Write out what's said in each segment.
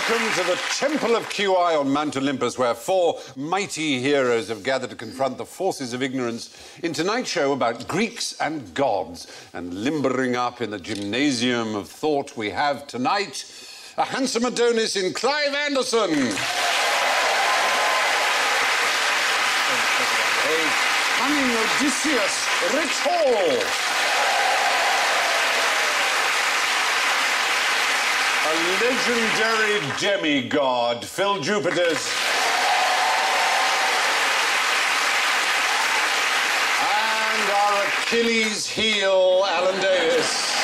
Welcome to the Temple of QI on Mount Olympus, where four mighty heroes have gathered to confront the forces of ignorance in tonight's show about Greeks and gods. And limbering up in the gymnasium of thought we have tonight, a handsome Adonis in Clive Anderson. A cunning Odysseus, Rich Hall. A legendary demigod, Phill Jupitus. And our Achilles heel, Alan Davis.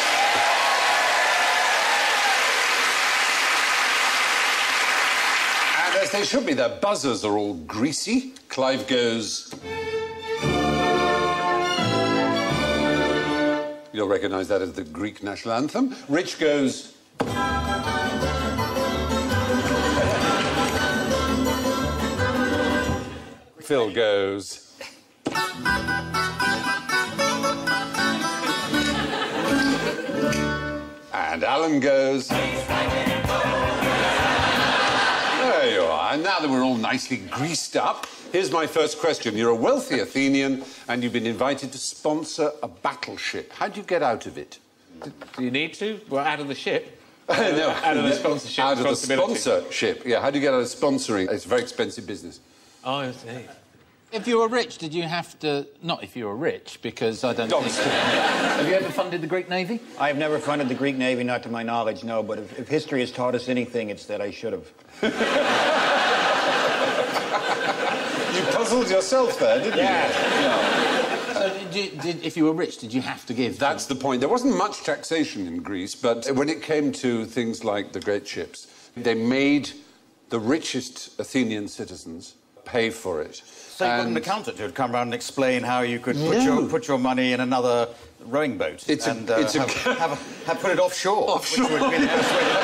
And as they should be, their buzzers are all greasy. Clive goes... You'll recognise that as the Greek national anthem. Rich goes... Phill goes... And Alan goes... There you are. And now that we're all nicely greased up, here's my first question. You're a wealthy Athenian and you've been invited to sponsor a battleship. How do you get out of it? Do you need to? Well, out of the ship. No, out of the sponsorship. Out of the sponsorship, yeah. How do you get out of sponsoring? It's a very expensive business. Oh, I see. If you were rich, did you have to... Not if you were rich, because I don't think... Have you ever funded the Greek Navy? I have never funded the Greek Navy, not to my knowledge, no. But if history has taught us anything, it's that I should have. You puzzled yourself there, didn't you? Yeah. So, if you were rich, did you have to give? That's the point. There wasn't much taxation in Greece, but when it came to things like the great ships, they made the richest Athenian citizens pay for it. So you got an accountant who'd come round and explain how you could put your money in another rowing boat put it offshore. Which would be the best way to do it.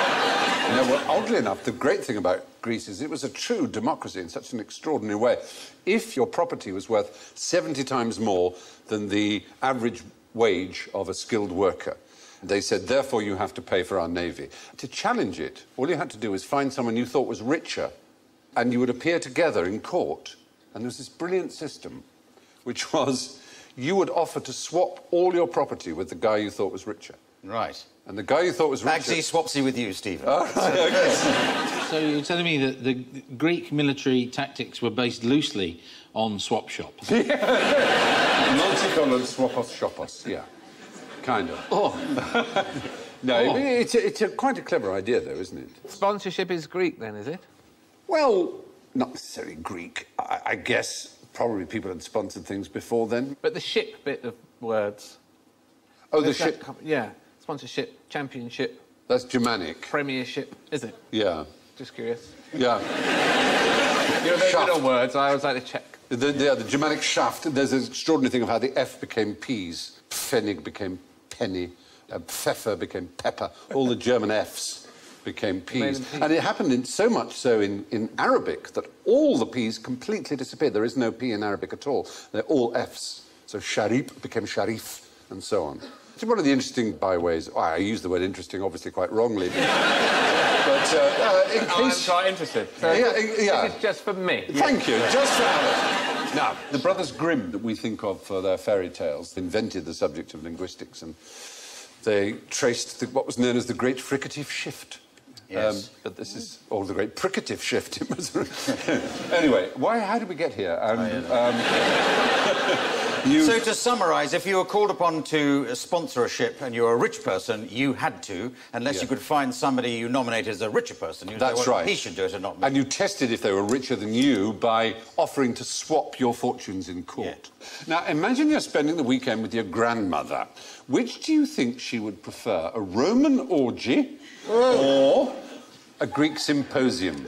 No, well, oddly enough, the great thing about Greece is it was a true democracy in such an extraordinary way. If your property was worth 70 times more than the average wage of a skilled worker, they said, therefore, you have to pay for our navy. To challenge it, all you had to do was find someone you thought was richer, and you would appear together in court. And there was this brilliant system, which was you would offer to swap all your property with the guy you thought was richer. Right. And the guy you thought was richer... Bagsy swapsy with you, Stephen. Oh, right, OK. So you're telling me that the Greek military tactics were based loosely on swap shops? Yeah. Multicolored swapos shopos, yeah. Kind of. Oh. No, it's quite a clever idea, though, isn't it? Sponsorship is Greek, then, is it? Well, not necessarily Greek. I guess probably people had sponsored things before then. But the ship bit of words... Oh, the ship... Yeah. Sponsorship, championship... That's Germanic. Premiership, is it? Yeah. Just curious. Yeah. You're very good on words. I always like to check. The Germanic shaft, there's an extraordinary thing of how the F became peas, Pfennig became penny, Pfeffer became pepper, all the German Fs became peas. And it happened so much so in Arabic that all the P's completely disappeared. There is no P in Arabic at all. They're all Fs. So Sharif became Sharif, and so on. It's one of the interesting byways... Oh, I use the word interesting, obviously, quite wrongly. But in case... I'm quite interested. So yeah. This is just for me. Thank you, just for Alice. Now, the Brothers Grimm that we think of for their fairy tales invented the subject of linguistics, and they traced what was known as the Great Fricative Shift. Yes. But this is... Or the Great Pricative Shift. Anyway, how did we get here? So, to summarise, if you were called upon to sponsor a ship and you're a rich person, you had to, unless you could find somebody you nominated as a richer person. That's right. He should do it and not me. And you tested if they were richer than you by offering to swap your fortunes in court. Yeah. Now, imagine you're spending the weekend with your grandmother. Which do you think she would prefer, a Roman orgy or a Greek symposium?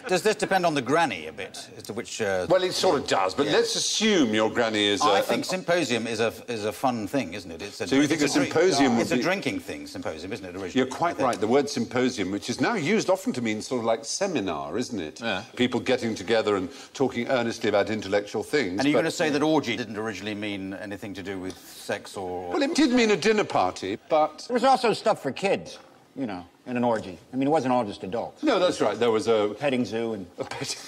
Does this depend on the granny a bit, as to which... Well, it sort of does, but let's assume your granny is... I think symposium is a fun thing, isn't it? So you think a symposium would be... It's a drinking thing, symposium, isn't it, originally? You're quite right. The word symposium, which is now used often to mean sort of like seminar, isn't it? Yeah. People getting together and talking earnestly about intellectual things. And you're going to say that orgy didn't originally mean anything to do with sex or... Well, it did mean a dinner party, but... There was also stuff for kids. you know, in an orgy. I mean, it wasn't all just adults. No, that's right. There was a petting zoo and a petting.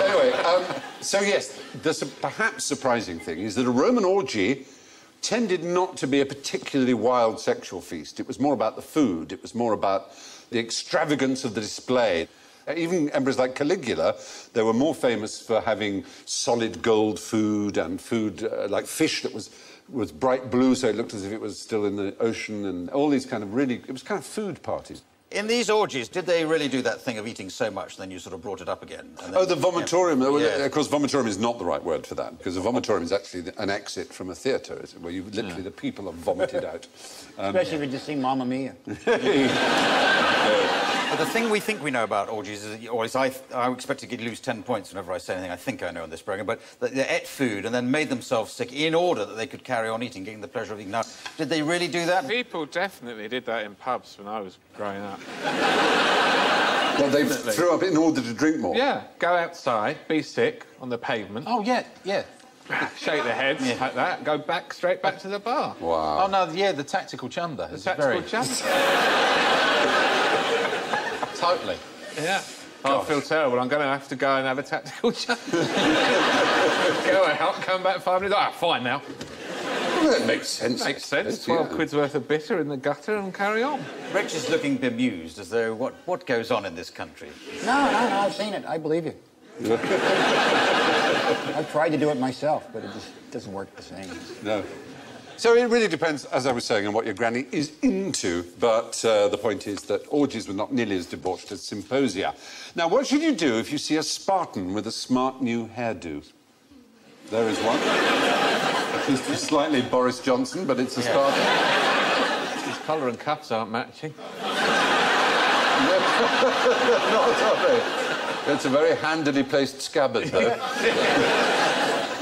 Anyway, so yes, the perhaps surprising thing is that a Roman orgy tended not to be a particularly wild sexual feast. It was more about the food. It was more about the extravagance of the display. Even emperors like Caligula, they were more famous for having solid gold food and food like fish that was bright blue, so it looked as if it was still in the ocean, and all these kind of really... It was kind of food parties. In these orgies, did they really do that thing of eating so much, then you sort of brought it up again? And then, oh, the vomitorium. Yeah. Of course, vomitorium is not the right word for that, because a vomitorium is actually an exit from a theatre, where you literally, the people are vomited out. Especially if you just sing Mamma Mia. But the thing we think we know about orgies is, or at least I expect to lose 10 points whenever I say anything I think I know on this programme, but they ate food and then made themselves sick in order that they could carry on eating, getting the pleasure of eating. Now, did they really do that? People definitely did that in pubs when I was growing up. Well, they threw up in order to drink more? Yeah, go outside, be sick on the pavement. Oh, yeah, yeah. Shake their heads like that, go straight back to the bar. Wow. Oh, no, yeah, the tactical chunder. The tactical chunder. Totally. Yeah. I feel terrible. I'm going to have to go and have a tactical chunder. Go out, come back 5 minutes. Ah, fine now. Well, that makes sense. Makes sense. 12 quid's worth of bitter in the gutter and carry on. Rich is looking bemused, as though what goes on in this country? No, I've seen it. I believe you. I've tried to do it myself, but it just doesn't work the same. No. So it really depends, as I was saying, on what your granny is into, but the point is that orgies were not nearly as debauched as symposia. Now, what should you do if you see a Spartan with a smart new hairdo? There is one. It's slightly Boris Johnson, but it's a Spartan. His collar and cuffs aren't matching. Not sorry. It's a very handily placed scabbard, though.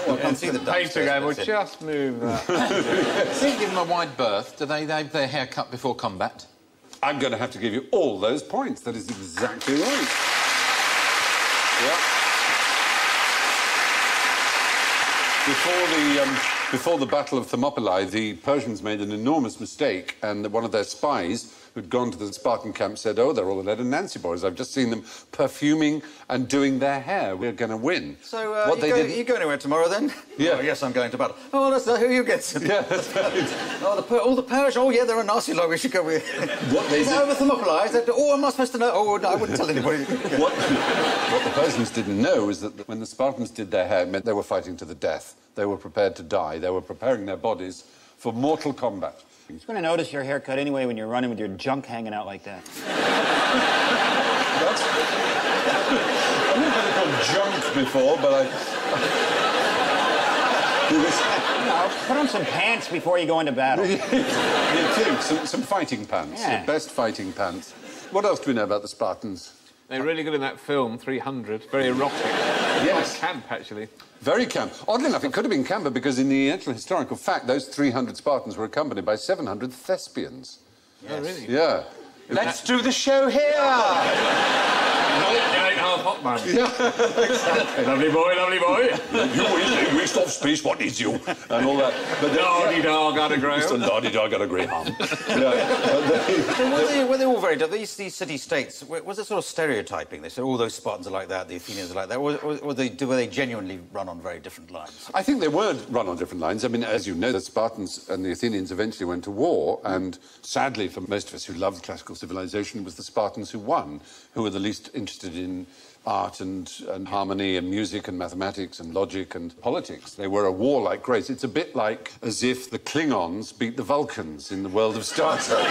Well, I can see the painter game will just move that. If you give them a wide berth, do they have their hair cut before combat? I'm going to have to give you all those points. That is exactly right. Yeah. Before the Battle of Thermopylae, the Persians made an enormous mistake, and one of their spies who'd gone to the Spartan camp said, oh, they're all Ed and Nancy boys. I've just seen them perfuming and doing their hair. We're going to win. So, you go anywhere tomorrow, then? Yeah. Oh, yes, I'm going to battle. Oh, that's who you get. Yeah, that's right. all the Persians. Oh, yeah, they're a nasty lot. We should go with... What they did... over Thermopylae? Oh, am I supposed to know? Oh, no, I wouldn't tell anybody. What the Persians didn't know is that when the Spartans did their hair, it meant they were fighting to the death. They were prepared to die. They were preparing their bodies for mortal combat. You're going to notice your haircut anyway when you're running with your junk hanging out like that. I've never been called junk before, but Put on some pants before you go into battle. some fighting pants. Yeah. The best fighting pants. What else do we know about the Spartans? They're really good in that film, 300. Very erotic. Yes. Quite camp, actually. Very camp. Oddly enough, it could have been camper because in the actual historical fact, those 300 Spartans were accompanied by 700 thespians. Yes. Oh, really? Yeah. Let's do the show here! It ain't half hot, man. Yeah, exactly. Lovely boy, lovely boy. You waste of space, what is you? And all that. But Dog, got a grey Mr. Dog got a grey hump. Were they all very... These city-states, was it sort of stereotyping? They said, all those Spartans are like that, the Athenians are like that. Or were they genuinely run on very different lines? I think they were run on different lines. I mean, as you know, the Spartans and the Athenians eventually went to war, and sadly, for most of us who loved classical civilization, it was the Spartans who won, who were the least interested in art and harmony and music and mathematics and logic and politics. They were a warlike race. It's a bit like as if the Klingons beat the Vulcans in the world of Star Trek.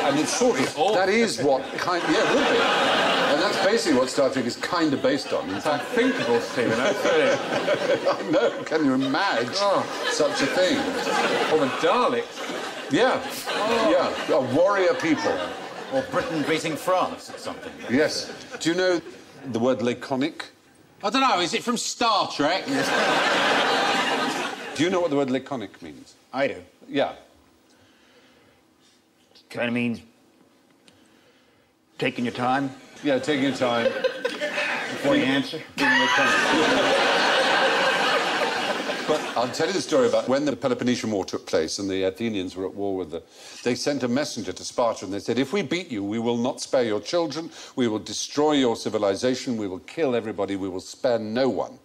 And it's sort of... That is what kind... Yeah, it would be. And that's basically what Star Trek is kind of based on. It's unthinkable, Stephen. I know. Can you imagine such a thing? Or the Daleks. Yeah. Yeah. A warrior people. Or Britain beating France or something. Yes. Do you know the word laconic? I don't know, is it from Star Trek? Do you know what the word laconic means? I do. Yeah. Kind of means taking your time. Yeah, taking your time. Before you answer. But I'll tell you the story about when the Peloponnesian War took place and the Athenians were at war with the... They sent a messenger to Sparta and they said, if we beat you, we will not spare your children, we will destroy your civilization, we will kill everybody, we will spare no one.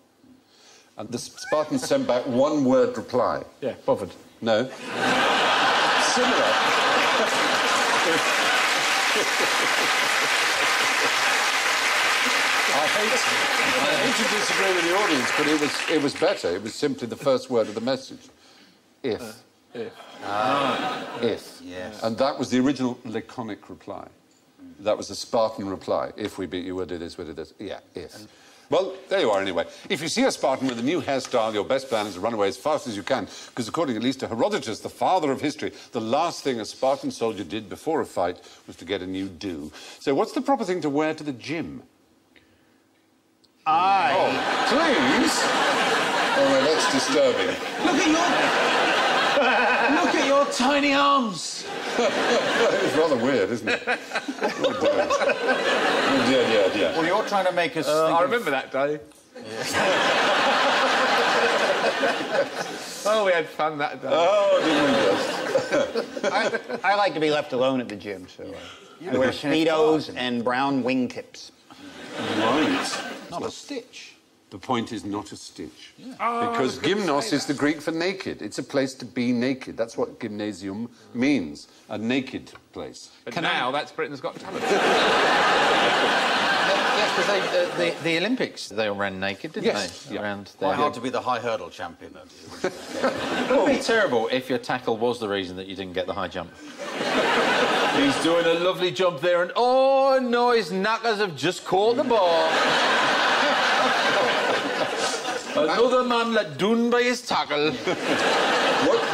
And the Spartans sent back one-word reply. Yeah, bothered. No. Similar. I hate to disagree with the audience, but it was better. It was simply the first word of the message. If. If. If. Yes. And that was the original laconic reply. That was the Spartan reply. If we beat you, we'll do this, we'll do this. Yeah, if. Well, there you are anyway. If you see a Spartan with a new hairstyle, your best plan is to run away as fast as you can, because according at least to Herodotus, the father of history, the last thing a Spartan soldier did before a fight was to get a new do. So what's the proper thing to wear to the gym? Oh, please? Oh, no, that's disturbing. Look at your tiny arms. It's rather weird, isn't it? Oh, dear. Oh, dear, dear. Well, you're trying to make us... I remember that day. Oh, we had fun that day. Oh, didn't we just? I like to be left alone at the gym, so I wear Speedos and brown wingtips. Right. Not a stitch. The point is not a stitch. Yeah. Because gymnos is the Greek for naked. It's a place to be naked. That's what gymnasium means. A naked place. But now that's Britain's Got Talent. Yes, because the Olympics, they all ran naked, didn't they? Yeah. Around Quite there. hard to be the high hurdle champion. It would be terrible if your tackle was the reason that you didn't get the high jump. He's doing a lovely jump there, and oh no, his knackers have just caught the ball. Another man let down by his tackle.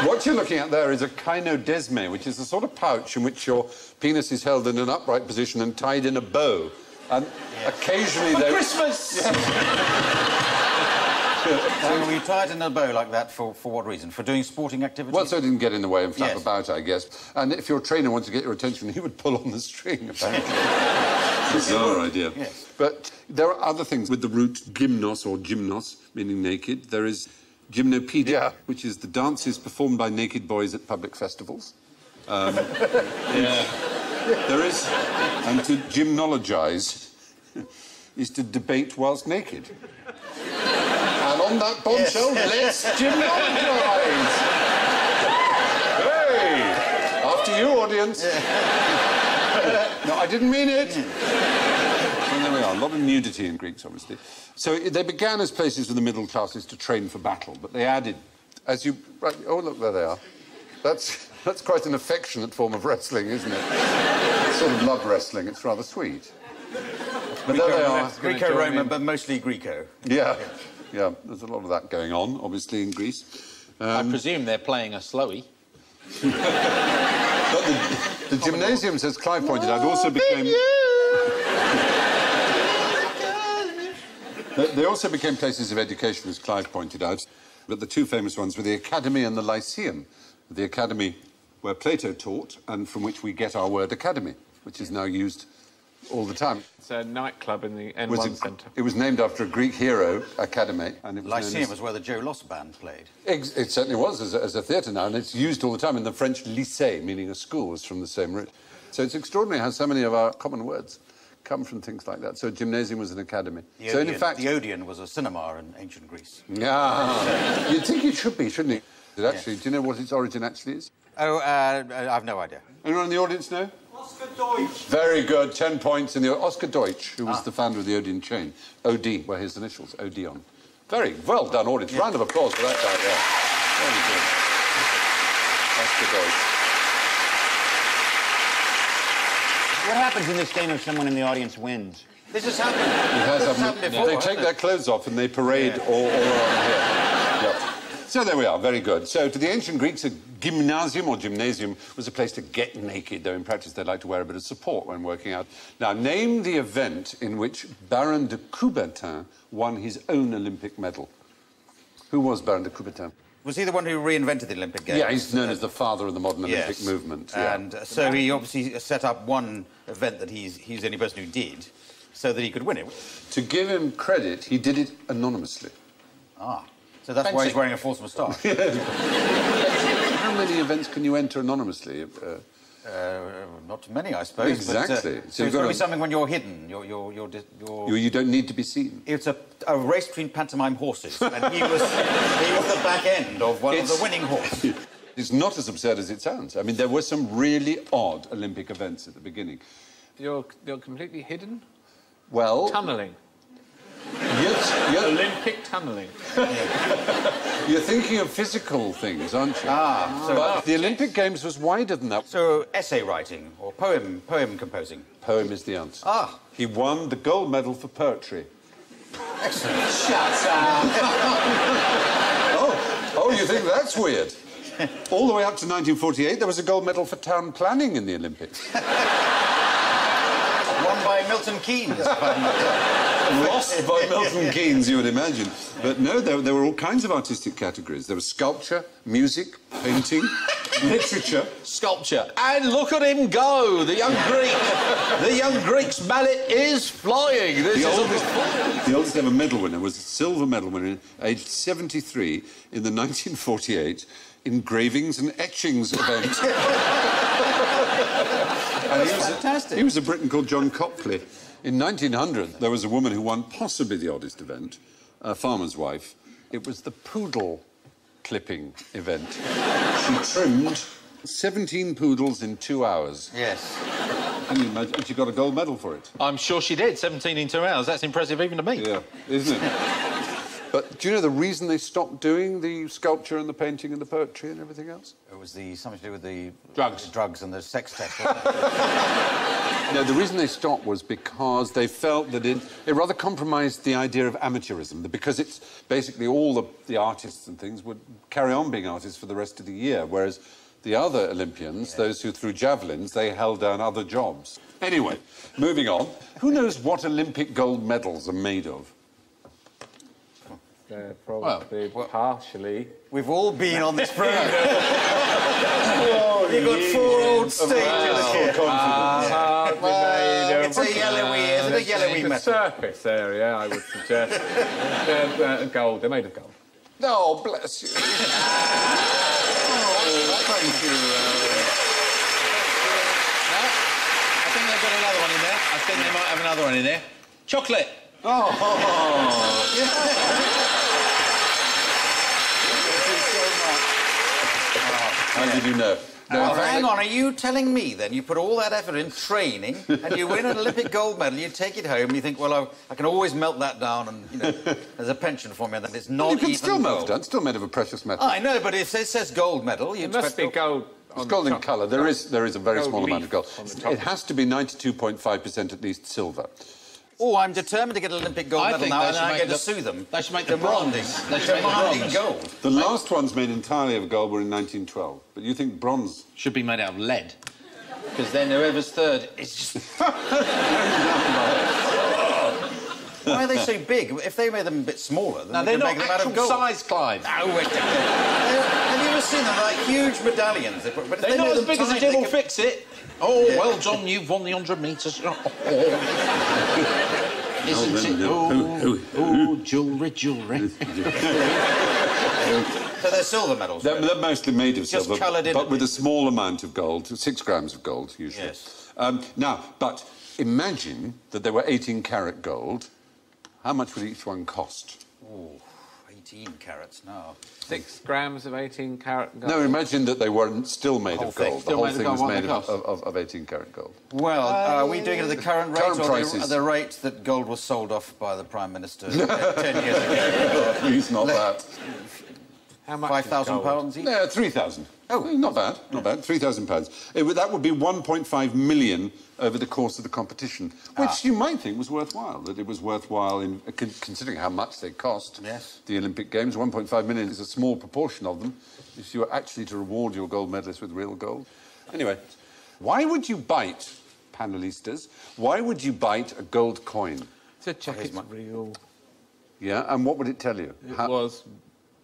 What you're looking at there is a kynodesme, which is the sort of pouch in which your penis is held in an upright position and tied in a bow. And occasionally For Christmas! So we tied in a bow like that for what reason? For doing sporting activities? Well, so it didn't get in the way and flap Yes. about, I guess. And if your trainer wanted to get your attention, he would pull on the string, apparently. Bizarre idea. Yes. But there are other things with the root gymnos or gymnos, meaning naked. There is gymnopedia, which is the dances performed by naked boys at public festivals. There is, and to gymnologise is to debate whilst naked. And on that bombshell, let's gymnologise! Hey! After you, audience. No, I didn't mean it. So there we are. A lot of nudity in Greeks, obviously. So they began as places for the middle classes to train for battle, but they added, as you... Right, oh, look, there they are. That's quite an affectionate form of wrestling, isn't it? It's sort of love wrestling. It's rather sweet. But there they are. Greco-Roman, but mostly Greco. Yeah. Yeah, there's a lot of that going on, obviously, in Greece. I presume they're playing a slowie. But the gymnasiums, as Clive pointed out, also became... They also became places of education, as Clive pointed out. But the two famous ones were the Academy and the Lyceum. The Academy where Plato taught, and from which we get our word academy, which is now used all the time. It's a nightclub in the N1 Centre. It was named after a Greek hero, Academy, and it was Lyceum was where the Joe Loss band played. It certainly was as a theatre now, and it's used all the time. In the French lycée, meaning a school, is from the same root. So it's extraordinary how so many of our common words come from things like that. So a gymnasium was an academy. The so Odeon, in fact, the Odeon was a cinema in ancient Greece. Yeah, you'd think it should be, shouldn't it? Actually, do you know what its origin actually is? Oh, I've no idea. Anyone in the audience know? Oscar Deutsch. Very good, 10 points in the... Oscar Deutsch, who was the founder of the Odeon chain. OD, were his initials, Odeon. Very well done, audience. Round of applause for that guy, yeah. Very good. Oscar Deutsch. What happens in this game if someone in the audience wins? This has happened. It has This happened before. They take their clothes off and they parade all around here. Yep. So there we are, very good. So to the ancient Greeks, a gymnasium or gymnasium was a place to get naked, though in practice they'd like to wear a bit of support when working out. Now, name the event in which Baron de Coubertin won his own Olympic medal. Who was Baron de Coubertin? Was he the one who reinvented the Olympic Games? Yeah, he's known as the father of the modern Olympic movement. Yeah. And so he obviously set up one event that he's the only person who did, so that he could win it. To give him credit, he did it anonymously. Ah. So that's why he's wearing a false moustache. How many events can you enter anonymously? Not too many, I suppose. Exactly. But, so it's got to be something when you're hidden. You don't need to be seen. It's a race between pantomime horses, and he was the back end of one of the winning horse. It's not as absurd as it sounds. I mean, there were some really odd Olympic events at the beginning. You're completely hidden? Well... Tunnelling. Yes, Olympic tunnelling. You're thinking of physical things, aren't you? But the Olympic Games was wider than that. So, essay writing or poem composing? Poem is the answer. Ah. He won the gold medal for poetry. Excellent. Shut up. Oh, you think that's weird? All the way up to 1948, there was a gold medal for town planning in the Olympics. Won by Milton Keynes. Lost by Milton Keynes, you would imagine. But no, there were all kinds of artistic categories. There was sculpture, music, painting, literature. Sculpture. And look at him go, the young Greek. The young Greek's mallet is flying. The oldest ever medal winner was a silver medal winner, aged 73, in the 1948 engravings and etchings event. And fantastic. He was a Briton called John Copley. In 1900, there was a woman who won possibly the oddest event, a farmer's wife. It was the poodle clipping event. She trimmed 17 poodles in 2 hours. Yes. Can you imagine? And she got a gold medal for it. I'm sure she did, 17 in 2 hours. That's impressive even to me. Yeah, isn't it? But do you know the reason they stopped doing the sculpture and the painting and the poetry and everything else? It was something to do with the... Drugs and the sex test. No, the reason they stopped was because they felt that it rather compromised the idea of amateurism, because it's basically all the artists and things would carry on being artists for the rest of the year, whereas the other Olympians, those who threw javelins, they held down other jobs. Anyway, moving on. Who knows what Olympic gold medals are made of? They're probably partially... We've all been on this programme. You've got 4 old stagers here. It's a yellowy metal? The surface area, I would suggest. They're gold. They're made of gold. Oh, bless you. Thank you. I think they've got another one in there. I think they might have another one in there. Chocolate. How did you know? Well, hang on, are you telling me, then, you put all that effort in training and you win an Olympic gold medal, you take it home and you think, well, I can always melt that down and, you know, there's a pension for me and that it's not even You can still melt gold. it down. It's still made of a precious metal. I know, but if it says gold medal, you It must be gold. It's gold in colour. There is a very gold small amount of gold. on the top. It has to be 92.5% at least silver. Oh, I'm determined to get an Olympic gold medal now, and I get to sue them. They should make the bronze. They should make the Demanding bronze. gold. The last ones made entirely of gold were in 1912. But you think bronze... Should be made out of lead. Because then whoever's third is just... Why are they so big? If they made them a bit smaller, then No, they they're could not make them out of actual gold. size, Clive. No, wait. Have you ever seen them? Like huge medallions. But if They're not made as them big as a tiny, Jim they will could- fix it. Oh, well, John, you've won the 100 metres. Isn't it? Oh, jewellery. So they're silver medals. They're mostly made of Just silver, coloured in but it. with a small amount of gold, 6 grams of gold, usually. Yes. Now, but imagine that they were 18-carat gold. How much would each one cost? Oh, 18 carats now. 6 grams of 18-carat gold. No, imagine that they weren't still made of thing. gold. The Still whole made of thing gold. was What made they cost? of 18-carat gold. Well, are we doing it at the current rate Current or prices. the rate that gold was sold off by the Prime Minister 10 years ago? Please, not that. How much is gold? £5,000 each? No, 3,000. Oh. Not bad, not bad. £3,000. That would be 1.5 million over the course of the competition, which you might think was worthwhile, that it was worthwhile in considering how much they cost. Yes. The Olympic Games, 1.5 million is a small proportion of them if you were actually to reward your gold medalists with real gold. Anyway, why would you bite, panelistas, why would you bite a gold coin? To check it's real. Yeah, and what would it tell you? It was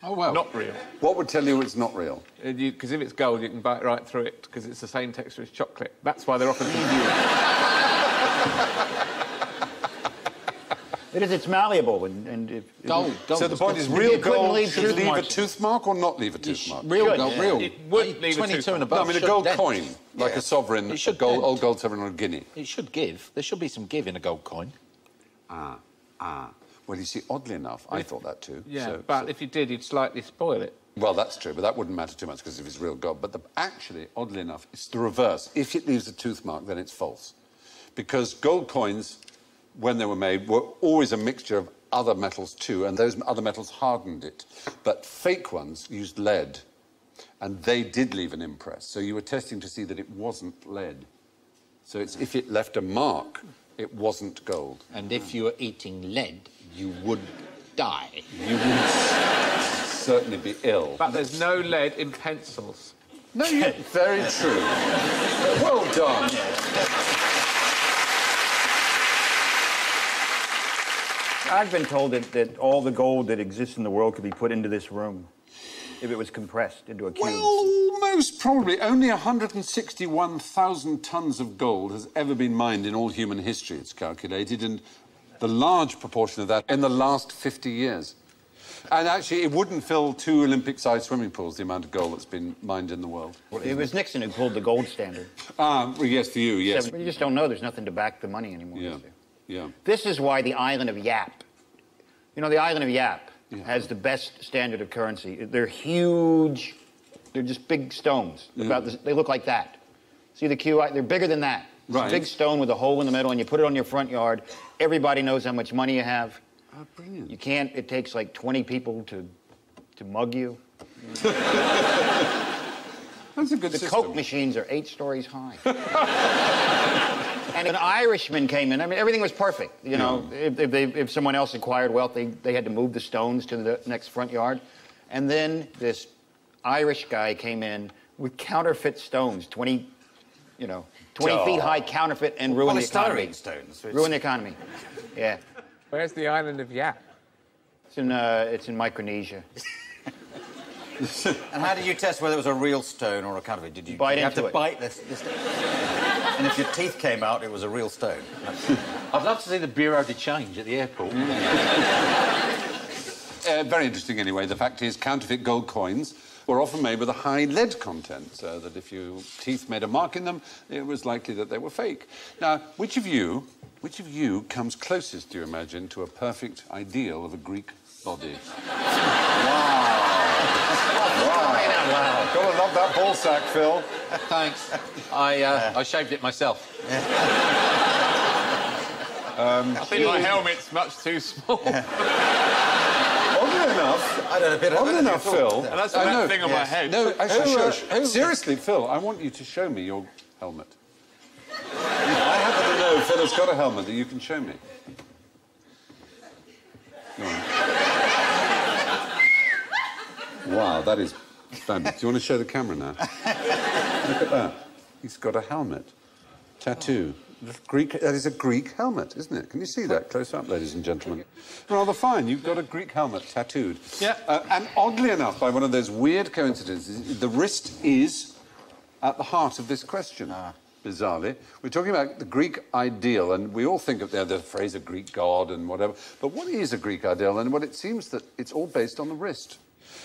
Oh, well. not real. What would tell you it's not real? Because if it's gold, you can bite right through it, because it's the same texture as chocolate. That's why they're often confused. It is. It's malleable, and if Gold. So the point is, You real couldn't gold leave should tooth leave a marks. tooth mark or not leave a tooth mark? Real Should, gold, yeah. real. It would leave a 22 tooth and mark. No, I above. mean a should gold dent. coin, like a sovereign, It should a gold, dent. old gold sovereign or Guinea. It should give. There should be some give in a gold coin. Well, you see, oddly enough, I thought that too. Yeah, but if you did, you'd slightly spoil it. Well, that's true, but that wouldn't matter too much because if it's real gold. But actually, oddly enough, it's the reverse. If it leaves a tooth mark, then it's false. Because gold coins, when they were made, were always a mixture of other metals too, and those other metals hardened it. But fake ones used lead, and they did leave an impress. So you were testing to see that it wasn't lead. So it's, if it left a mark, it wasn't gold. And if you were eating lead, you would die. You would certainly be ill. But there's no lead in pencils. No, very true. Well done. I've been told that all the gold that exists in the world could be put into this room if it was compressed into a cube. Well, most probably. Only 161,000 tons of gold has ever been mined in all human history, it's calculated, and the large proportion of that in the last 50 years. And actually, it wouldn't fill 2 Olympic-sized swimming pools, the amount of gold that's been mined in the world. It was Nixon who pulled the gold standard. Well, yes, for you, yes. You just don't know. There's nothing to back the money anymore. Yeah, Is there? yeah. This is why the island of Yap, you know, the island of Yap has the best standard of currency. They're huge. They're just big stones. They look like that. See the QI? They're bigger than that. It's Right. a big stone with a hole in the middle, and you put it on your front yard. Everybody knows how much money you have. Oh, brilliant. You can't. It takes like 20 people to mug you. That's a good The system. Coke machines are 8 stories high. And an Irishman came in. I mean, everything was perfect. You know, if someone else acquired wealth, they had to move the stones to the next front yard. And then this Irish guy came in with counterfeit stones, 20 feet high counterfeit, and ruined the economy. Polystyrene stones. Ruined the economy. Yeah. Where's the island of Yap? It's in Micronesia. And how did you test whether it was a real stone or a counterfeit? Did you Bite have into to it. bite this? And if your teeth came out, it was a real stone. I'd love to see the Bureau de Change at the airport. Very interesting, anyway. The fact is, counterfeit gold coins were often made with a high lead content, so that if your teeth made a mark in them, it was likely that they were fake. Now, which of you comes closest, do you imagine, to a perfect ideal of a Greek body? Wow. Gotta love that ball sack, Phil. Thanks. I shaved it myself. I think my helmet's much too small. Oddly enough, Oddly enough, Phil. And that's that thing on my head. No, actually, seriously, Phil, I want you to show me your helmet. I happen to know Phil has got a helmet that you can show me. Go on. Wow, that is fabulous. Do you want to show the camera now? Look at that. He's got a helmet. Tattoo. That is a Greek helmet, isn't it? Can you see that close up, ladies and gentlemen? Rather fine. You've got a Greek helmet tattooed. Yeah. And oddly enough, by one of those weird coincidences, the wrist is at the heart of this question. Bizarrely. We're talking about the Greek ideal, and we all think of the phrase a Greek god and whatever. But what is a Greek ideal? And it seems that it's all based on the wrist.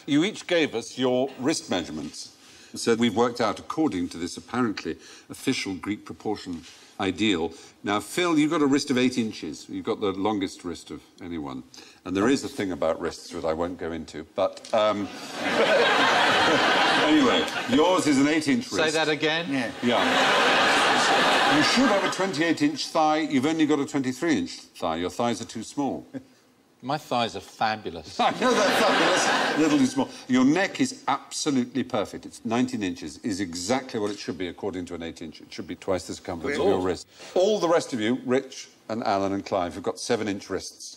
You each gave us your wrist measurements. So we've worked out, according to this apparently official Greek proportion ideal. Now, Phil, you've got a wrist of 8 inches. You've got the longest wrist of anyone. And there is a thing about wrists that I won't go into. But anyway, yours is an 8-inch wrist. Say that again? Yeah. You should have a 28-inch thigh. You've only got a 23-inch thigh. Your thighs are too small. My thighs are fabulous. I know they're fabulous. A little too small. Your neck is absolutely perfect. It's 19 inches, is exactly what it should be according to an 8-inch. It should be twice the circumference of your wrist. All the rest of you, Rich and Alan and Clive, have got 7-inch wrists.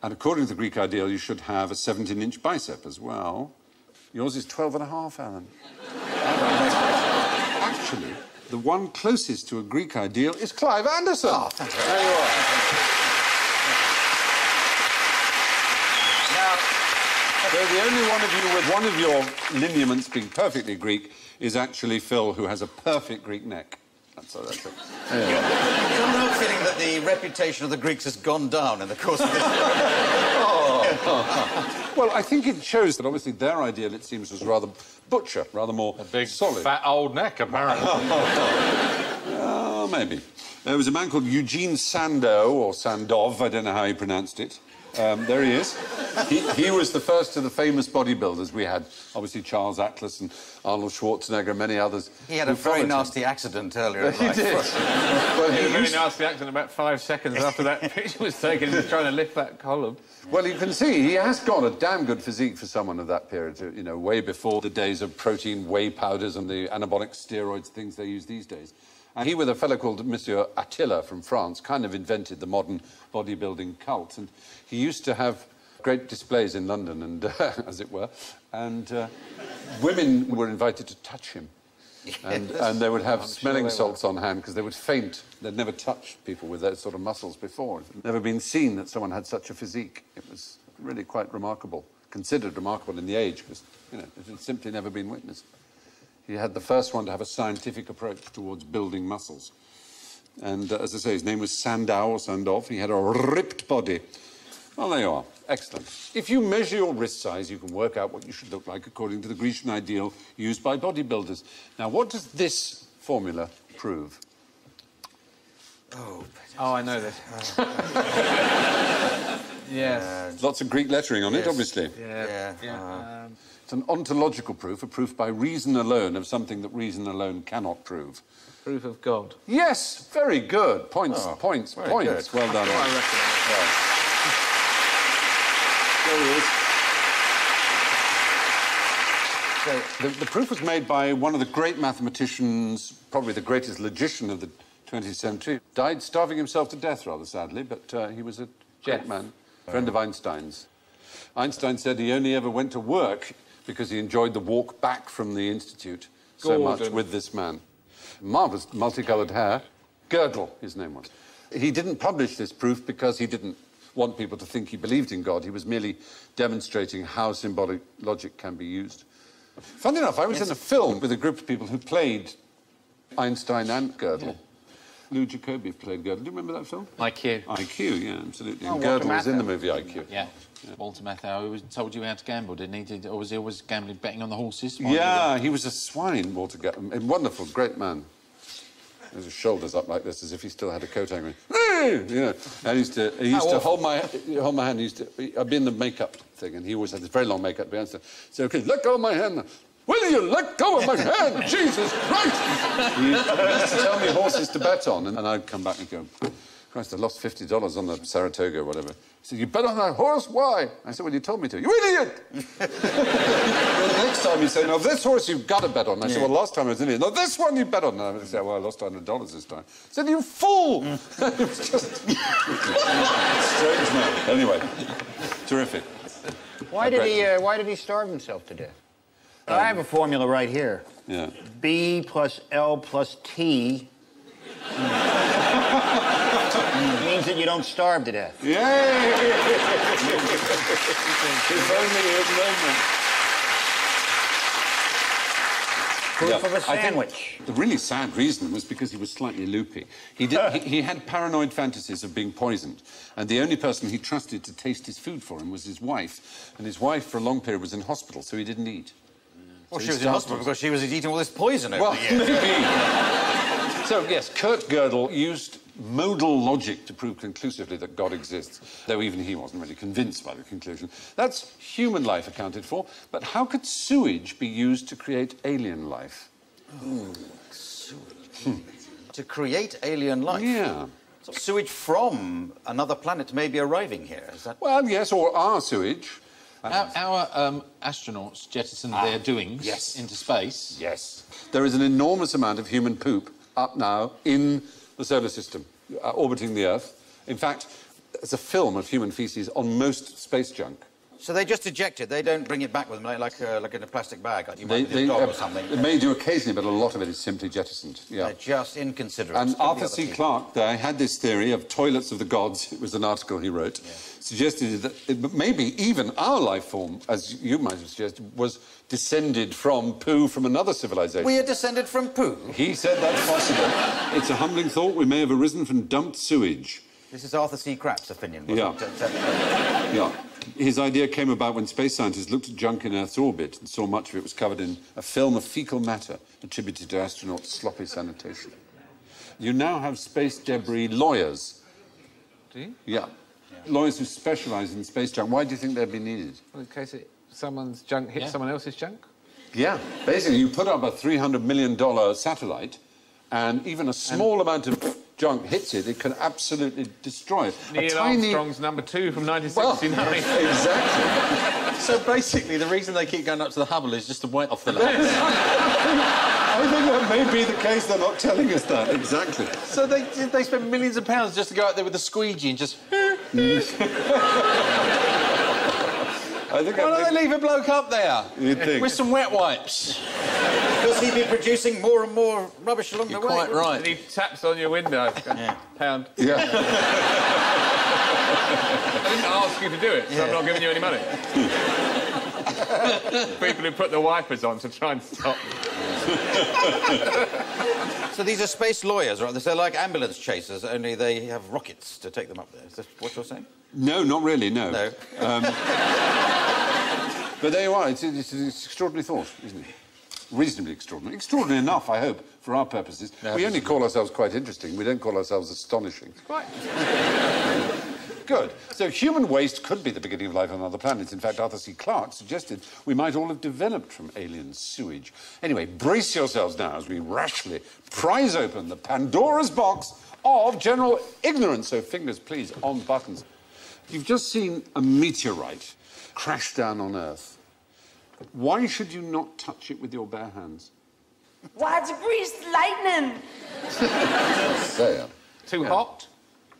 And according to the Greek ideal, you should have a 17-inch bicep as well. Yours is 12.5, Alan. Actually, the one closest to a Greek ideal is Clive Anderson. Oh, thank you. There you are. So the only one of you with one of your lineaments being perfectly Greek is actually Phil, who has a perfect Greek neck. That's it. There's no feeling that the reputation of the Greeks has gone down in the course of this. Well, I think it shows that obviously their ideal, it seems, was rather butcher, rather more A big, solid. fat old neck, apparently. Maybe. There was a man called Eugene Sandow, or Sandov, I don't know how he pronounced it. There he is. He was the first of the famous bodybuilders we had. Obviously, Charles Atlas and Arnold Schwarzenegger and many others. He had a very nasty accident earlier in life. He did. Well, he had a very nasty accident about 5 seconds after that picture was taken. He was trying to lift that column. Well, you can see he has got a damn good physique for someone of that period, you know, way before the days of protein whey powders and the anabolic steroids, things they use these days. And he, with a fellow called Monsieur Attila from France, kind of invented the modern bodybuilding cult. And he used to have great displays in London, and as it were, and women were invited to touch him. And they would have smelling salts on hand because they would faint. They'd never touched people with those sort of muscles before. It had never been seen that someone had such a physique. It was really quite remarkable, considered remarkable in the age, because, you know, it had simply never been witnessed. He had the first one to have a scientific approach towards building muscles. And, as I say, his name was Sandow or Sandov. He had a ripped body. Well, there you are. Excellent. If you measure your wrist size, you can work out what you should look like according to the Grecian ideal used by bodybuilders. Now, what does this formula prove? Oh, I know this. Yes. Lots of Greek lettering on it, obviously. Yeah. It's an ontological proof, a proof by reason alone of something that reason alone cannot prove. Proof of God. Yes, very good. Points. Good. Well done. I reckon. There he is. So, the proof was made by one of the great mathematicians, probably the greatest logician of the 20th century. Died starving himself to death, rather sadly, but he was a great man, friend of Einstein's. Einstein said he only ever went to work because he enjoyed the walk back from the Institute so much with this man. Marvellous, multicoloured hair. Gödel, his name was. He didn't publish this proof because he didn't want people to think he believed in God. He was merely demonstrating how symbolic logic can be used. Funny enough, I was in a film with a group of people who played Einstein and Gödel. Lou Jacobi played Gödel. Do you remember that film? IQ. IQ, yeah, absolutely. And Gödel was in the movie IQ. Yeah. Walter Matthau, who told you how to gamble, didn't he? Or was he always gambling, betting on the horses? Yeah, he was a swine, Walter Gödel. A wonderful, great man. With his shoulders up like this, as if he still had a coat hanging. You know, and he used to hold my hand. I'd be in the makeup thing, and he always had this very long makeup behind. So, okay, let go of my hand. Will you let go of my hand? Jesus Christ! He used to tell me horses to bet on, and I'd come back and go, Christ, I lost $50 on the Saratoga or whatever. He said, you bet on that horse? Why? I said, well, you told me to. You idiot! Then the next time he said, no, this horse you've got to bet on. I said, well, last time I was in it. No, this one you bet on. And I said, well, I lost $100 this time. I said, you fool! It was just strange man. Anyway, terrific. Why did he starve himself to death? I have a formula right here. Yeah. B plus L plus T means that you don't starve to death. Yay! If only his moment. Proof of a sandwich. The really sad reason was because he was slightly loopy. He had paranoid fantasies of being poisoned, and the only person he trusted to taste his food for him was his wife. And his wife, for a long period, was in hospital, so he didn't eat. Well, she was in hospital because she was eating all this poison over the years. Maybe. So, yes, Kurt Gödel used modal logic to prove conclusively that God exists, though even he wasn't really convinced by the conclusion. That's human life accounted for, but how could sewage be used to create alien life? Sewage. To create alien life? Yeah. So sewage from another planet may be arriving here, is that... Well, yes, or our sewage. Our astronauts jettisoned their doings into space. Yes. There is an enormous amount of human poop up now in the solar system, orbiting the Earth. In fact, there's a film of human faeces on most space junk. So they just eject it. They don't bring it back with them like in a plastic bag, like you might with your dog or something. They may do occasionally, but a lot of it is simply jettisoned. Yeah. They're just inconsiderate. And Arthur C. Clarke there had this theory of toilets of the gods. It was an article he wrote. Yeah. Suggested that maybe even our life form, as you might have suggested, was descended from poo from another civilization. We are descended from poo? He said that's possible. It's a humbling thought. We may have arisen from dumped sewage. This is Arthur C. Clarke's opinion, wasn't it? Yeah. His idea came about when space scientists looked at junk in Earth's orbit and saw much of it was covered in a film of fecal matter attributed to astronauts' sloppy sanitation. You now have space debris lawyers. Do you? Yeah. Lawyers who specialise in space junk. Why do you think they'd be needed? Well, in case someone's junk hits someone else's junk? Yeah. Basically, you put up a $300 million satellite and even a small amount of junk hits it, it can absolutely destroy it. Neil Armstrong's number 2 from 1969. Well, exactly. So basically, the reason they keep going up to the Hubble is just to wet off the legs. I think that may be the case. They're not telling us that. Exactly. So they spend millions of pounds just to go out there with a squeegee and just... I think Why don't they leave a bloke up there? You'd think. With some wet wipes? Because he'd be producing more and more rubbish along the way. Quite right. And he taps on your window. Pound. Yeah. I didn't ask you to do it, so I'm not giving you any money. People who put the wipers on to try and stop. So these are space lawyers, right? They're like ambulance chasers, only they have rockets to take them up there. Is that what you're saying? No, not really, no. No. But there you are. It's an extraordinary thought, isn't it? Reasonably extraordinary. Extraordinary enough, I hope, for our purposes. No, we only call ourselves quite interesting. We don't call ourselves astonishing. Right. Good. So human waste could be the beginning of life on other planets. In fact, Arthur C. Clarke suggested we might all have developed from alien sewage. Anyway, brace yourselves now as we rashly prise open the Pandora's box of general ignorance. So fingers, please, on buttons. You've just seen a meteorite crash down on Earth. Why should you not touch it with your bare hands? Why, it's greased lightning! There. Too hot?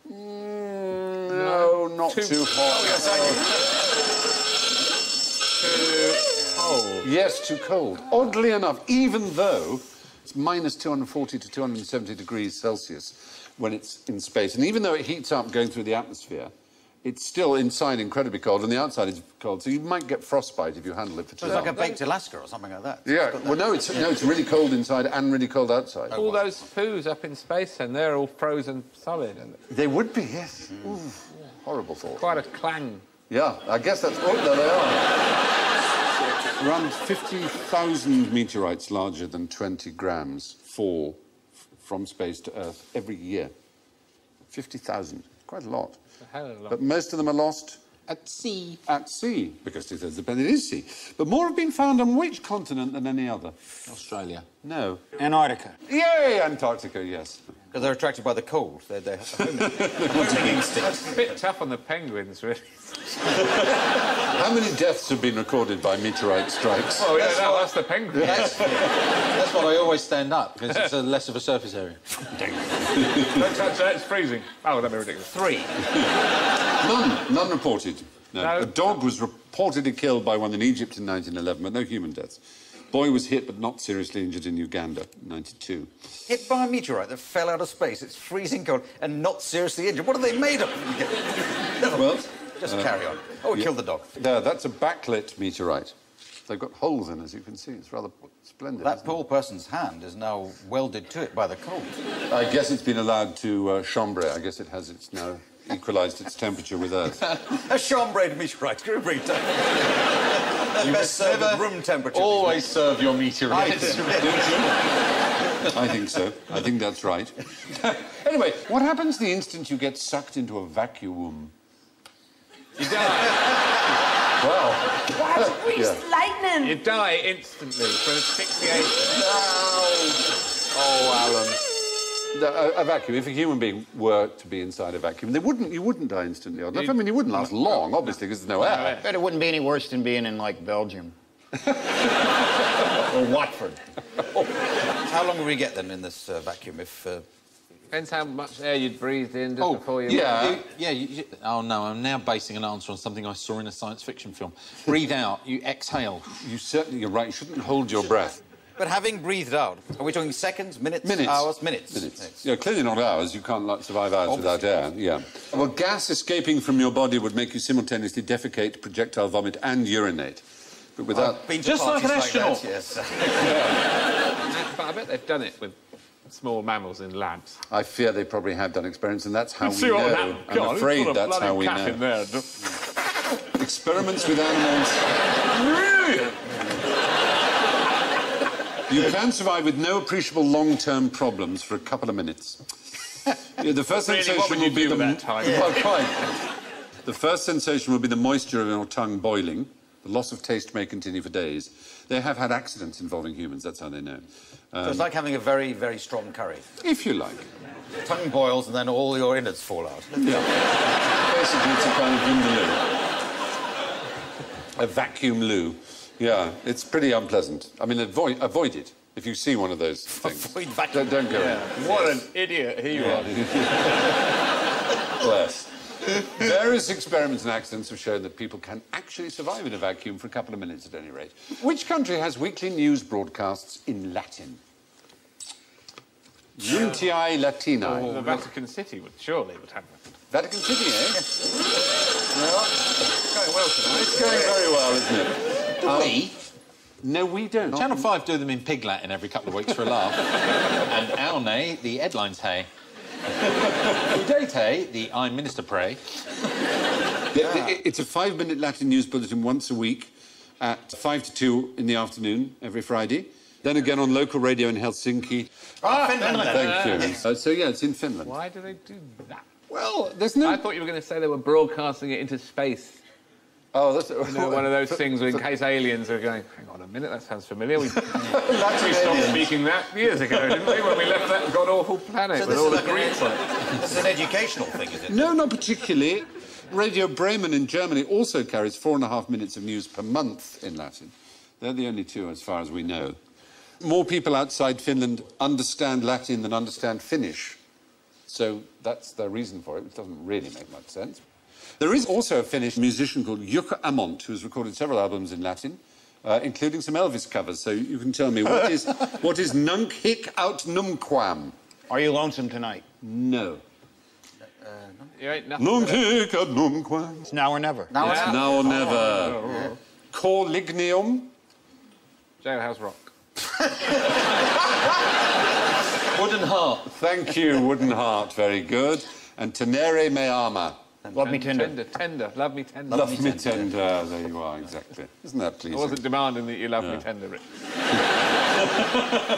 No, not too hot. Too cold. Yes, too cold. Oddly enough, even though it's minus 240 to 270 degrees Celsius when it's in space, and even though it heats up going through the atmosphere, it's still inside incredibly cold, and the outside is cold, so you might get frostbite if you handle it for too long. It's like a baked Alaska or something like that. Yeah, well, no, it's really cold inside and really cold outside. All those poos up in space, and they're all frozen solid. And they would be, yes. Ooh, horrible thought. quite a clang. Yeah, I guess that's... Oh, there they are. Around 50,000 meteorites larger than 20 grams fall from space to Earth every year. 50,000. Quite a lot. A hell of a lot. But most of them are lost At sea. at sea, because two-thirds of the planet is sea. But more have been found on which continent than any other? Australia. No. Antarctica. Yay, Antarctica, yes. Because they're attracted by the cold. They're homing instinct. That's a bit tough on the penguins, really. How many deaths have been recorded by meteorite strikes? Oh, yeah, that's the penguin. That's what I always stand up, because it's less of a surface area. Don't touch that, it's freezing. Oh, that'd be ridiculous. 3. None reported. No. A dog was reportedly killed by one in Egypt in 1911, but no human deaths. Boy was hit but not seriously injured in Uganda, 92. Hit by a meteorite that fell out of space. It's freezing cold and not seriously injured. What are they made of? Never mind. Just carry on. Oh, we killed the dog. There, that's a backlit meteorite. They've got holes in, as you can see. It's rather splendid. That poor person's hand is now welded to it by the cold. I guess it's been allowed to chambre. I guess it has its now equalised its temperature with Earth. A chambre meteorite. Group reader. You best serve at room temperature. Always serve your meteorites. I think so. I think that's right. Anyway, what happens the instant you get sucked into a vacuum? You die. Well... Why, it's greased lightning! You die instantly from 68... Oh, Alan. A vacuum. If a human being were to be inside a vacuum, you wouldn't die instantly. I mean, you wouldn't last long, obviously, because there's no air. I bet it wouldn't be any worse than being in, like, Belgium. Or Watford. How long will we get, then, in this vacuum if Depends how much air you'd breathed in just Oh, before you... yeah. Oh, no, I'm now basing an answer on something I saw in a science fiction film. Breathe out, you exhale. You're right. You shouldn't hold your breath. But having breathed out, are we talking seconds, minutes, Minutes. hours, minutes? Minutes. Yeah, clearly not hours. You can't survive hours without air. Yeah. Well, gas escaping from your body would make you simultaneously defecate, projectile vomit, and urinate. But without... Been to Just like an parties astronaut. that, yes. But I bet they've done it with small mammals in labs. I fear they probably have done experiments, and that's how we See what know. happened? I'm God, afraid put a that's how bloody we cat know. in there. Experiments with animals. You can survive with no appreciable long-term problems for a couple of minutes. Yeah, the first Really, sensation what would will you be do the... at that time? Well, quite. The first sensation will be the moisture in your tongue boiling. The loss of taste may continue for days. They have had accidents involving humans, that's how they know. So it's like having a very, very strong curry. If you like. Tongue boils and then all your innards fall out. Yeah. Basically, it's a kind of vindaloo. A vacuum loo. Yeah, it's pretty unpleasant. I mean, avoid it if you see one of those things. Avoid vacuum. Don't go in. What an idiot he was. Bless. Various experiments and accidents have shown that people can actually survive in a vacuum for a couple of minutes at any rate. Which country has weekly news broadcasts in Latin? Untii Latini. The Vatican City would surely have that. Vatican City, eh? Well, It's going well tonight. it's going very well, isn't it? Do we? No, we don't. Channel 5 do them in Pig Latin every couple of weeks for a laugh. And Aune, the headlines hey. Udete, the I'm Minister pray. It's a 5-minute Latin news bulletin once a week at 5 to 2 in the afternoon every Friday. Then again on local radio in Helsinki. Finland. Thank you. So, yeah, it's in Finland. Why do they do that? Well, there's no... I thought you were going to say they were broadcasting it into space. Oh, that's... You know, one of those things where in case aliens are going, hang on a minute, that sounds familiar. We stopped speaking that years ago, didn't we, when we left that god-awful planet So with this all is the like Greeks on it. This is an educational thing, is it? No, not particularly. Radio Bremen in Germany also carries 4.5 minutes of news per month in Latin. They're the only two, as far as we know. More people outside Finland understand Latin than understand Finnish. So that's the reason for it, which doesn't really make much sense. There is also a Finnish musician called Jukka Amont, who's recorded several albums in Latin, including some Elvis covers. So you can tell me, what is Nunc hic aut numquam? Are you lonesome tonight? No. You ain't nothing. Nunc hic aut numquam. It's now or never. Now It's now or never. Cor lignium. Jailhouse Rock. Wooden heart. Thank you, Wooden Heart. Very good. And tenere me ama. Love me tender. Tender. Love me tender. Love me tender. There you are, exactly. Isn't that I pleasing? wasn't demanding that you love me tender, Rich.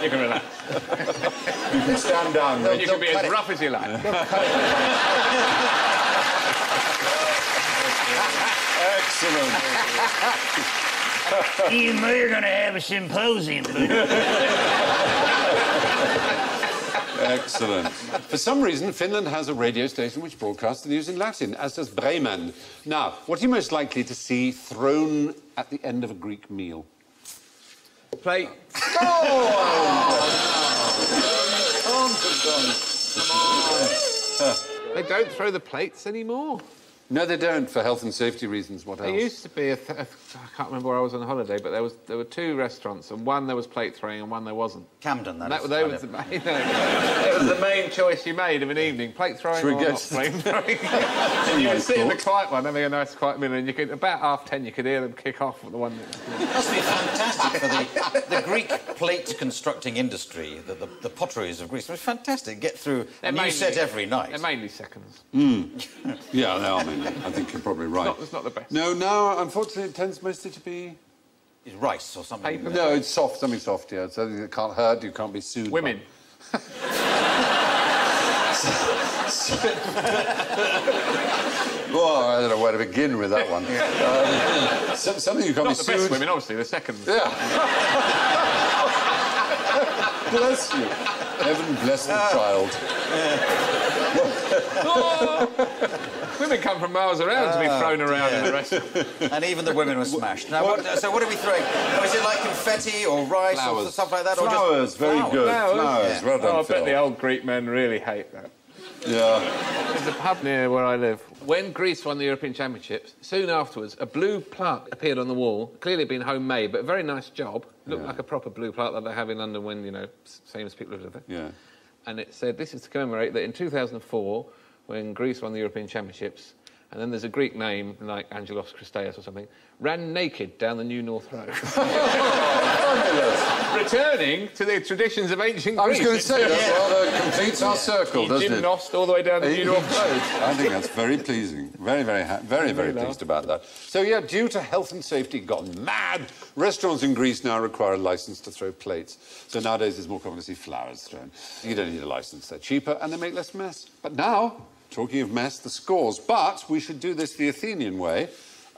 You can relax. You can stand down. You can be as rough as you like. Excellent. You know you're going to have a symposium. Excellent. For some reason, Finland has a radio station which broadcasts the news in Latin, as does Bremen. Now, what are you most likely to see thrown at the end of a Greek meal? Plate. They don't throw the plates anymore. No, they don't, for health and safety reasons. What else? There used to be I can't remember where I was on holiday, but there were two restaurants, and one there was plate throwing, and one there wasn't. Camden, that is. That was the main. It was the main choice you made of an evening: plate throwing Should we or not guess? plate throwing. And you would sit in the quiet one, having a nice quiet meal, and you could about 10:30 you could hear them kick off at the one. Must be fantastic for the Greek plate constructing industry, the potteries of Greece. It was fantastic. Get through a new set every night. They're mainly seconds. Yeah, they are mainly. I think you're probably right. It's not the best. No, now, unfortunately, it tends mostly to be... It's rice or something. Paper. No, it's soft, something soft, yeah. Something that can't hurt, you can't be sued Women. by. Oh, I don't know where to begin with that one. Something you can't Not be the best sued... women, obviously, the seconds. Yeah. Bless you. Heaven bless the child. Women come from miles around to be thrown around in the restaurant. And even the women were smashed. Now, so what are we throwing? Was it like confetti or rice or stuff like that? Flowers, or just very good. Flowers, Yeah. well done, I Phil. bet the old Greek men really hate that. Yeah. There's a pub near where I live. When Greece won the European Championships, soon afterwards, a blue plaque appeared on the wall. Clearly been homemade, but a very nice job. Looked like a proper blue plaque that they have in London when, you know, famous people live there. Yeah. And it said, this is to commemorate that in 2004, when Greece won the European Championships, and then there's a Greek name, like Angelos Christeas or something, ran naked down the New North Road. Returning to the traditions of ancient Greece. I was going to say, that rather completes our circle, doesn't it? Gymnost all the way down the New North Road. I think that's very pleasing. Very pleased about that. So, yeah, due to health and safety gone mad, restaurants in Greece now require a licence to throw plates. So nowadays it's more common to see flowers thrown. You don't need a licence. They're cheaper and they make less mess. But now, talking of mess, the scores. But we should do this the Athenian way. We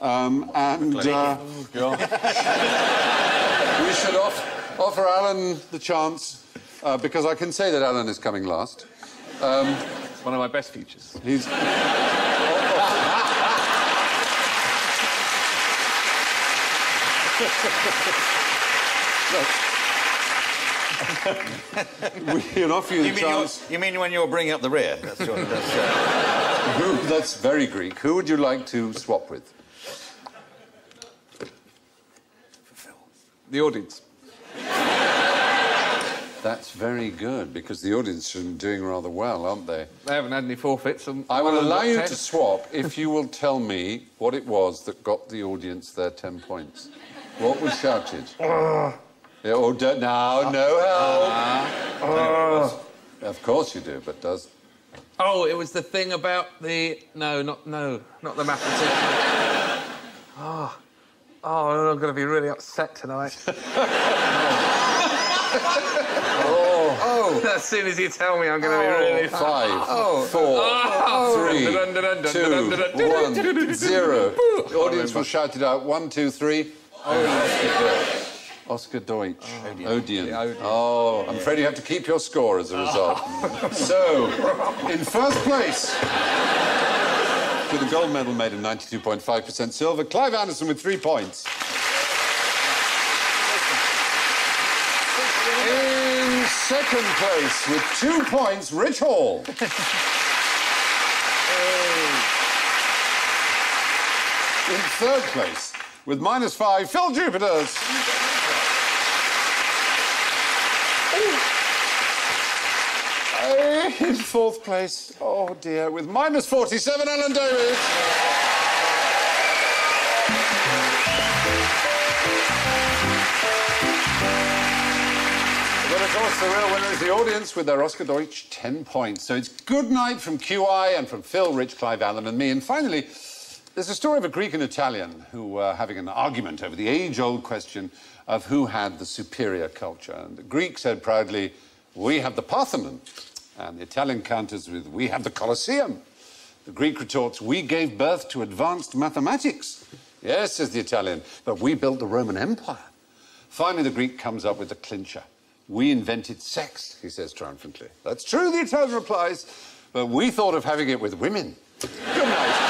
should offer Alan the chance, because I can say that Alan is coming last. It's one of my best features. He's... We can offer you the chance... You mean when you're bringing up the rear? That's what it does. That's very Greek. Who would you like to swap with? The audience. That's very good, because the audience are doing rather well, aren't they? They haven't had any forfeits. I will allow you to swap if you will tell me what it was that got the audience their 10 points. What was shouted? Yeah, no help. Of course you do, but does... Oh, it was the thing about the... not the mathematician. I'm going to be really upset tonight. As soon as you tell me, I'm going to be really... 5, 4, 3, 2, 1, 0. The audience will shout it out. 1, 2, 3. Oscar Deutsch. Odeon. Oh, I'm afraid you have to keep your score as a result. So, in first place, with a gold medal made of 92.5% silver, Clive Anderson with 3 points. In second place, with 2 points, Rich Hall. In third place, with -5, Phill Jupitus. In fourth place, oh dear, with -47, Alan David. But of course, the real winner is the audience with their Oscar Deutsch 10 points. So it's good night from QI and from Phil, Rich, Clive, Alan and me. And finally, there's a story of a Greek and Italian who were having an argument over the age-old question of who had the superior culture. And the Greek said proudly, "We have the Parthenon." And the Italian counters with, "We have the Colosseum." The Greek retorts, "We gave birth to advanced mathematics." "Yes," says the Italian, "but we built the Roman Empire." Finally, the Greek comes up with the clincher. "We invented sex," he says triumphantly. "That's true," the Italian replies, "but we thought of having it with women." Good night.